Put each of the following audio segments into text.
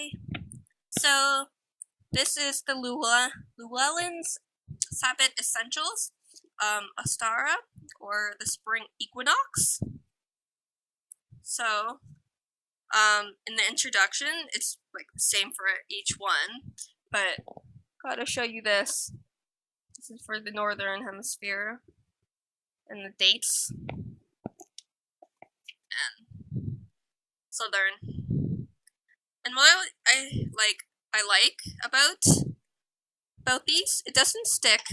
Hi. So this is the Llewellyn's Sabbat Essentials, Ostara, or the Spring Equinox. So, in the introduction, it's like the same for each one, but gotta show you this. This is for the Northern Hemisphere, and the dates, and Southern. And what I like about these, it doesn't stick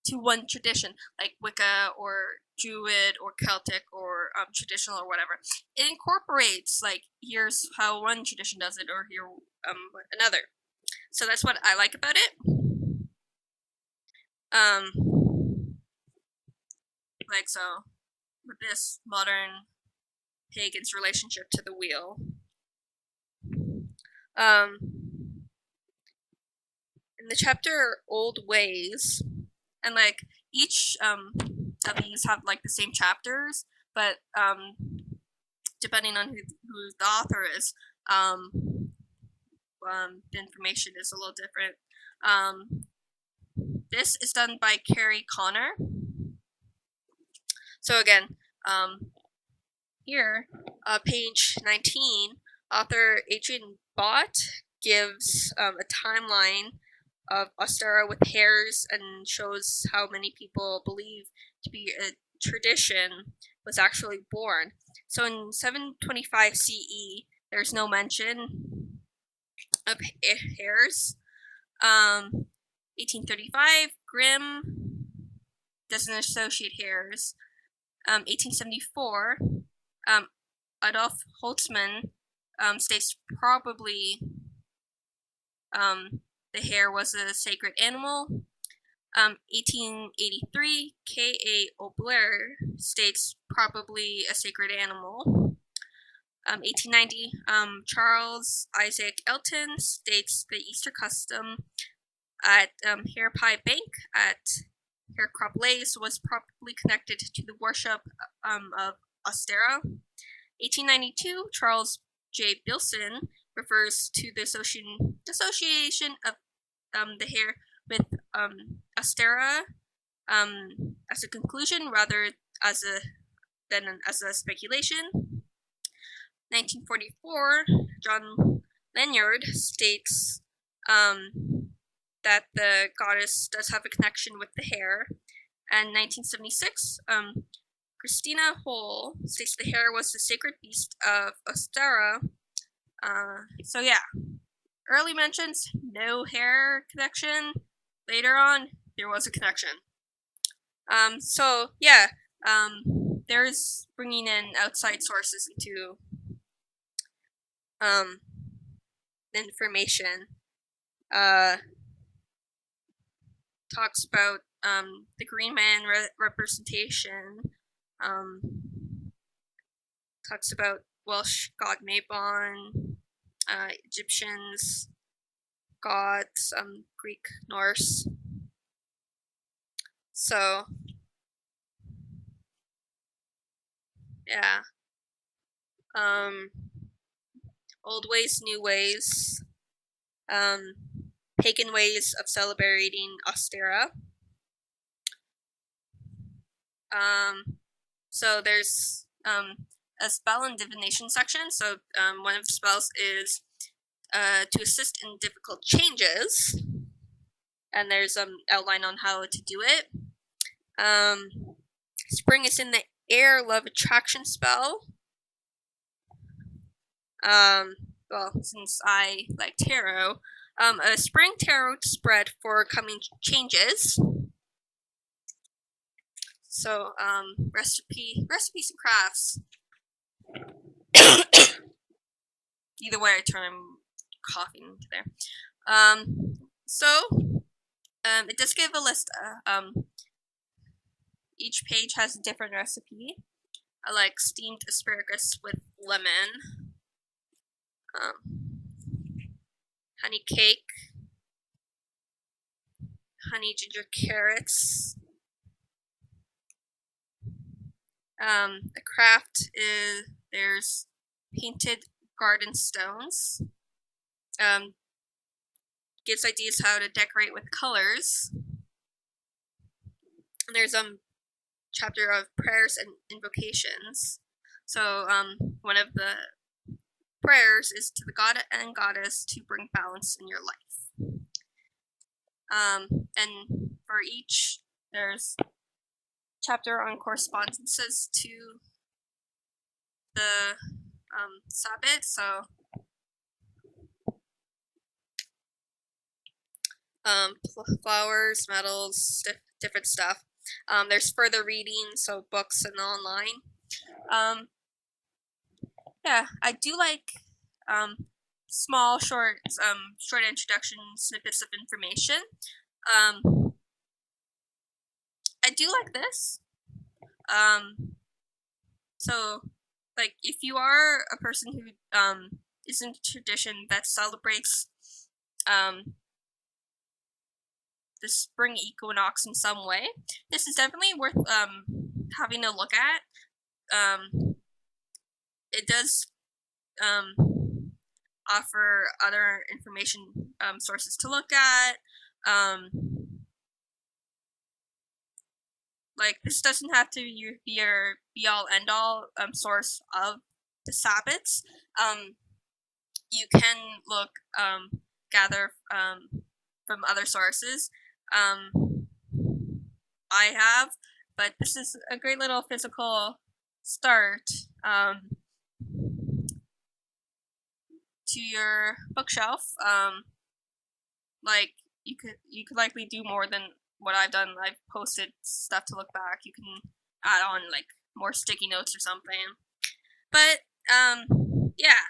to one tradition, like Wicca or Druid or Celtic or traditional or whatever. It incorporates, like, here's how one tradition does it, or here another. So that's what I like about it. Like, so with this modern pagan's relationship to the wheel. In the chapter Old Ways, and like each of these have like the same chapters, but depending on who the author is, the information is a little different. This is done by Carrie Connor. So again, here, page 19, author Adrian Bott gives a timeline of Ostara with hairs and shows how many people believe to be a tradition was actually born. So in 725 CE, there's no mention of hairs. 1835, Grimm doesn't associate hairs. 1874, Adolf Holtzman states probably the hare was a sacred animal. 1883, K.A. O'Blair states probably a sacred animal. 1890, Charles Isaac Elton states the Easter custom at Hare Pie Bank at Hare Crop Lays was probably connected to the worship of Ostara. 1892, Charles J. Bilson refers to the association of the hare with Ostara as a conclusion rather than as a speculation. 1944, John Ledyard states that the goddess does have a connection with the hare. And 1976, Christina Hole states the hare was the sacred beast of Ostara. So yeah, early mentions, no hare connection. Later on, there was a connection. So yeah, there's bringing in outside sources into the information. Talks about the Green Man representation. Talks about Welsh god Mabon, Egyptians, gods, Greek, Norse. So, yeah. Old ways, new ways. Pagan ways of celebrating Ostara. So there's a spell and divination section. So one of the spells is to assist in difficult changes, and there's an outline on how to do it. Spring is in the air, love attraction spell. Well, since I like tarot, a spring tarot spread for coming changes. So, recipes and crafts. Either way, I'm coughing into there. It does give a list. Each page has a different recipe. I like steamed asparagus with lemon. Honey cake. Honey ginger carrots. A craft is there's painted garden stones. gives ideas how to decorate with colors. And there's chapter of prayers and invocations. So one of the prayers is to the god and goddess to bring balance in your life. And for each, there's chapter on correspondences to the Sabbat. So flowers, metals, different stuff. There's further reading, so books and online. Yeah, I do like small, short introduction snippets of information. I do like this. So, like, if you are a person who is into tradition that celebrates the spring equinox in some way, this is definitely worth having a look at. It does offer other information sources to look at. Like, this doesn't have to be your be-all end-all source of the Sabbats. You can look, gather from other sources. I have, but this is a great little physical start to your bookshelf. Like, you could likely do more than what I've done. I've posted stuff to look back. You can add on like more sticky notes or something. But yeah.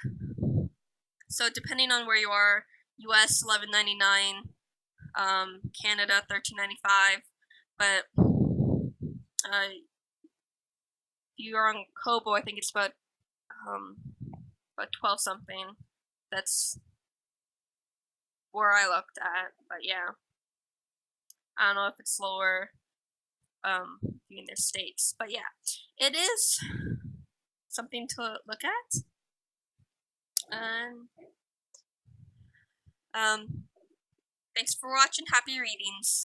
So depending on where you are, U.S. $11.99, Canada $13.95, but if you are on Kobo, I think it's about 12 something. That's where I looked at, but yeah, I don't know if it's lower in their states, but yeah, it is something to look at. And thanks for watching. Happy readings.